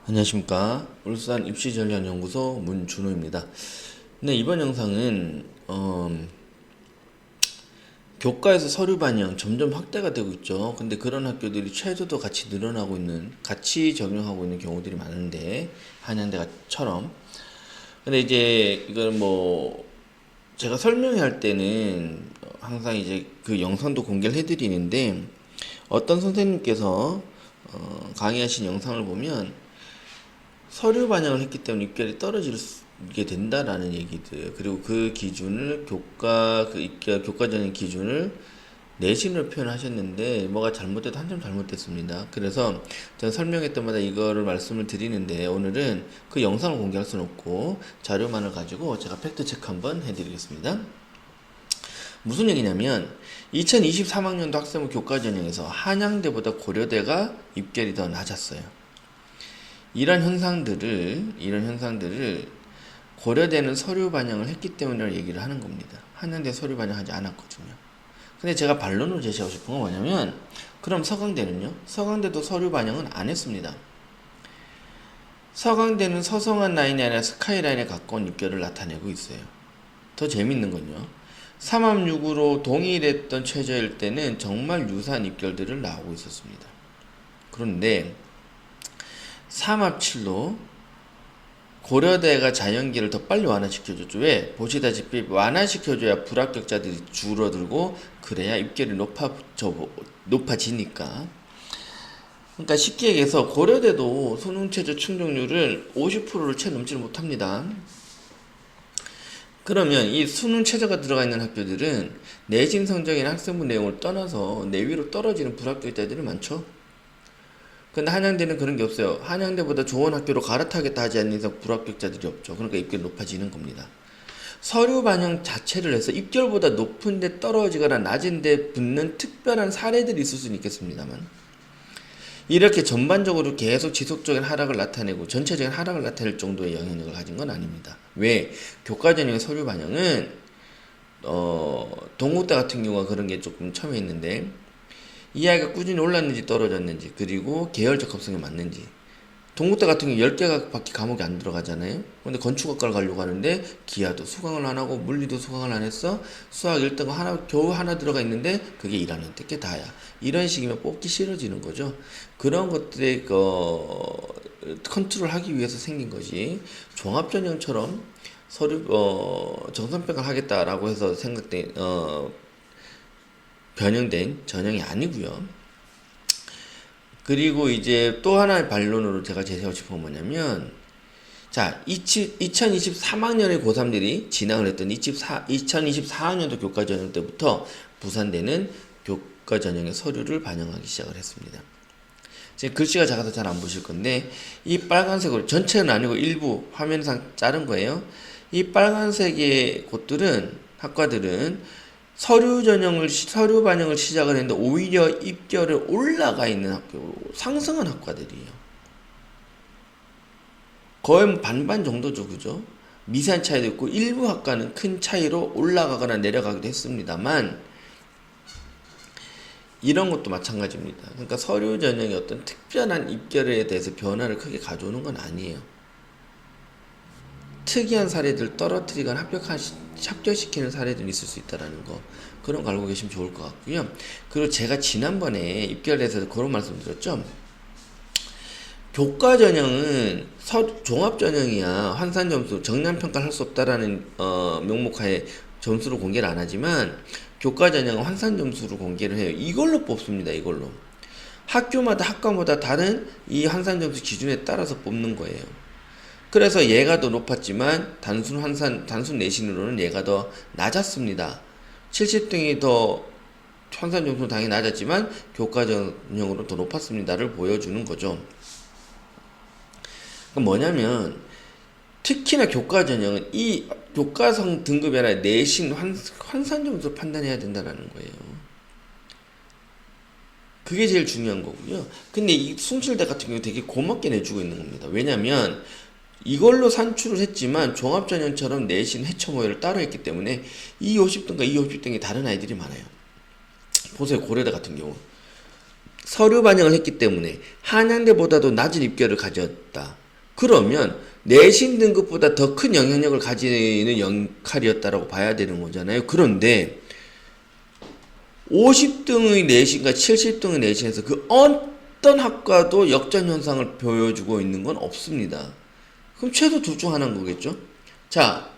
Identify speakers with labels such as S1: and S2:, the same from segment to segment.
S1: 안녕하십니까. 울산 입시전략연구소 문준호입니다. 네, 이번 영상은 교과에서 서류 반영 점점 확대가 되고 있죠. 근데 그런 학교들이 최저도 같이 늘어나고 있는, 같이 적용하고 있는 경우들이 많은데, 한양대가처럼. 근데 이제 이걸 제가 설명할 때는 항상 이제 그 영상도 공개를 해드리는데, 어떤 선생님께서 강의하신 영상을 보면 서류 반영을 했기 때문에 입결이 떨어지게 된다라는 얘기들, 그리고 그 기준을 그 입결 교과 전형 기준을 내신으로 표현하셨는데 뭐가 잘못돼도 한 점 잘못됐습니다. 그래서 제가 설명할 때마다 이거를 말씀을 드리는데, 오늘은 그 영상을 공개할 수는 없고 자료만을 가지고 제가 팩트 체크 한번 해드리겠습니다. 무슨 얘기냐면 2023학년도 학생부 교과 전형에서 한양대보다 고려대가 입결이 더 낮았어요. 이런 현상들을 고려대는 서류 반영을 했기 때문에 얘기를 하는 겁니다. 한양대 서류 반영하지 않았거든요. 근데 제가 반론으로 제시하고 싶은 건 뭐냐면, 그럼 서강대는요? 서강대도 서류 반영은 안 했습니다. 서강대는 서성한 라인이 아니라 스카이라인에 가까운 입결을 나타내고 있어요. 더 재밌는 건요, 3합6으로 동일했던 최저일 때는 정말 유사한 입결들을 나오고 있었습니다. 그런데 3합7로 고려대가 자연기를 더 빨리 완화시켜줬죠. 왜? 보시다시피 완화시켜줘야 불합격자들이 줄어들고 그래야 입결이 높아지니까. 그러니까 쉽게 얘기해서 고려대도 수능 최저 충족률을 50%를 채 넘지를 못합니다. 그러면 이 수능 최저가 들어가 있는 학교들은 내신 성적이나 학생부 내용을 떠나서 내위로 떨어지는 불합격자들이 많죠. 근데 한양대는 그런 게 없어요. 한양대보다 좋은 학교로 갈아타겠다 하지 않는 이상 불합격자들이 없죠. 그러니까 입결이 높아지는 겁니다. 서류 반영 자체를 해서 입결보다 높은 데 떨어지거나 낮은 데 붙는 특별한 사례들이 있을 수는 있겠습니다만, 이렇게 전반적으로 계속 지속적인 하락을 나타내고 전체적인 하락을 나타낼 정도의 영향력을 가진 건 아닙니다. 왜? 교과 전형의 서류 반영은 동국대 같은 경우가 그런 게 조금 첨예 있는데, 이 아이가 꾸준히 올랐는지 떨어졌는지, 그리고 계열적 합성이 맞는지. 동국대 같은 경우 10개가 밖에 과목이 안 들어가잖아요. 근데 건축학과를 가려고 하는데 기하도 수강을 안 하고 물리도 수강을 안 했어. 수학 1등 겨우 하나 들어가 있는데 그게 1학년 때 게 다야. 이런 식이면 뽑기 싫어지는 거죠. 그런 것들의 컨트롤 하기 위해서 생긴 것이 종합전형처럼 서류 정선평가를 하겠다라고 해서 변형된 전형이 아니고요. 그리고 이제 또 하나의 반론으로 제가 제시하고 싶은 건 뭐냐면, 자, 2023학년의 고3들이 진학을 했던 2024학년도 교과 전형 때부터 부산대는 교과 전형의 서류를 반영하기 시작을 했습니다. 지금 글씨가 작아서 잘 안 보실 건데, 이 빨간색으로, 전체는 아니고 일부 화면상 자른 거예요. 이 빨간색의 학과들은 서류 반영을 시작을 했는데 오히려 입결에 올라가 있는 학교, 상승한 학과들이에요. 거의 반반 정도죠, 그죠? 미세한 차이도 있고 일부 학과는 큰 차이로 올라가거나 내려가기도 했습니다만, 이런 것도 마찬가지입니다. 그러니까 서류 전형의 어떤 특별한 입결에 대해서 변화를 크게 가져오는 건 아니에요. 특이한 사례들 떨어뜨리거나 합격시키는 사례들이 있을 수 있다는 거, 그런 거 알고 계시면 좋을 것 같고요. 그리고 제가 지난번에 입결에서 그런 말씀 드렸죠. 교과 전형은 종합 전형이야 환산 점수 정량 평가를 할 수 없다라는 명목하에 점수를 공개를 안 하지만, 교과 전형은 환산 점수를 공개를 해요. 이걸로 뽑습니다. 이걸로 학교마다 다른 이 환산 점수 기준에 따라서 뽑는 거예요. 그래서 얘가 더 높았지만 단순 내신으로는 얘가 더 낮았습니다. 70등이 더 환산 점수는 당연히 낮았지만 교과 전형으로 더 높았습니다를 보여주는 거죠. 그럼 뭐냐면, 특히나 교과 전형은 이 교과성 등급이 아니라 내신 환산 점수를 판단해야 된다는 거예요. 그게 제일 중요한 거고요. 근데 이 숭실대 같은 경우 되게 고맙게 내주고 있는 겁니다. 왜냐면 이걸로 산출을 했지만 종합전형처럼 내신 회차 모의를 따로 했기 때문에 이 50등과 이 50등이 다른 아이들이 많아요. 보세요, 고려대 같은 경우 서류 반영을 했기 때문에 한양대보다도 낮은 입결을 가졌다. 그러면 내신 등급보다 더 큰 영향력을 가지는 역할이었다라고 봐야 되는 거잖아요. 그런데 50등의 내신과 70등의 내신에서 그 어떤 학과도 역전 현상을 보여주고 있는 건 없습니다. 그럼 최소 둘 중 하나인 거겠죠? 자,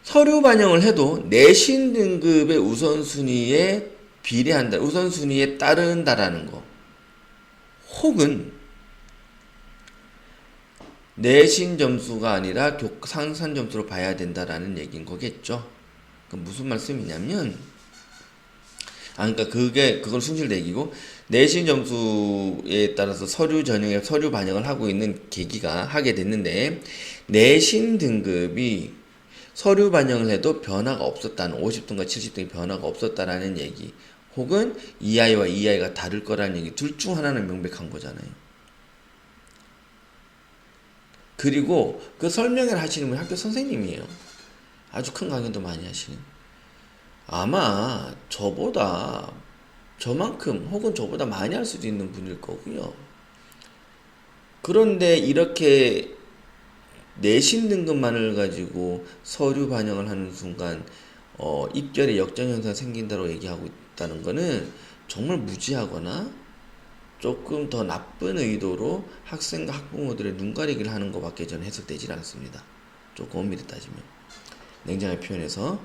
S1: 서류 반영을 해도 내신 등급의 우선순위에 비례한다, 우선순위에 따른다라는 거. 혹은 내신 점수가 아니라 상산 점수로 봐야 된다라는 얘기인 거겠죠. 그럼 무슨 말씀이냐면, 그러니까 그걸 순실대 얘기고, 내신 점수에 따라서 서류 전형에 서류 반영을 하고 있는 계기가 하게 됐는데, 내신 등급이 서류 반영을 해도 변화가 없었다는, 50등과 70등의 변화가 없었다라는 얘기, 혹은 EI와 EI가 다를 거라는 얘기, 둘 중 하나는 명백한 거잖아요. 그리고 그 설명을 하시는 분이 학교 선생님이에요. 아주 큰 강연도 많이 하시는. 아마 저보다 저만큼 혹은 저보다 많이 할 수도 있는 분일 거고요. 그런데 이렇게 내신 등급만을 가지고 서류 반영을 하는 순간 입결에 역전 현상이 생긴다고 얘기하고 있다는 거는 정말 무지하거나 조금 더 나쁜 의도로 학생과 학부모들의 눈가리기를 하는 것밖에 저는 해석되질 않습니다. 조금 엄밀히 따지면. 냉정하게 표현해서.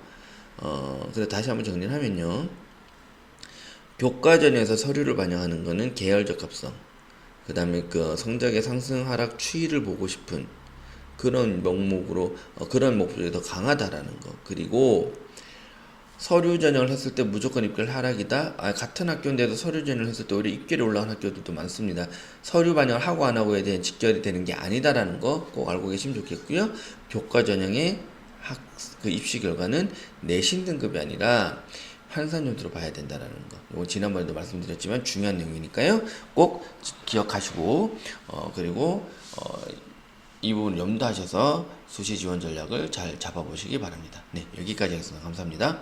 S1: 그래서 다시 한번 정리를 하면요. 교과전에서 서류를 반영하는 거는 계열적 합성, 그 다음에 그 성적의 상승 하락 추이를 보고 싶은 그런 명목으로, 그런 목적이 더 강하다라는 거. 그리고 서류 전형을 했을 때 무조건 입결 하락이다. 같은 학교인데도 서류 전형을 했을 때 오히려 입결이 올라간 학교들도 많습니다. 서류 반영을 하고 안 하고에 대한 직결이 되는 게 아니다라는 거 꼭 알고 계시면 좋겠고요. 교과 전형의 그 입시 결과는 내신 등급이 아니라 환산 점수로 봐야 된다라는 거. 이거 지난번에도 말씀드렸지만 중요한 내용이니까요. 꼭 기억하시고 그리고 이 부분 염두하셔서 수시 지원 전략을 잘 잡아보시기 바랍니다. 네, 여기까지 하겠습니다. 감사합니다.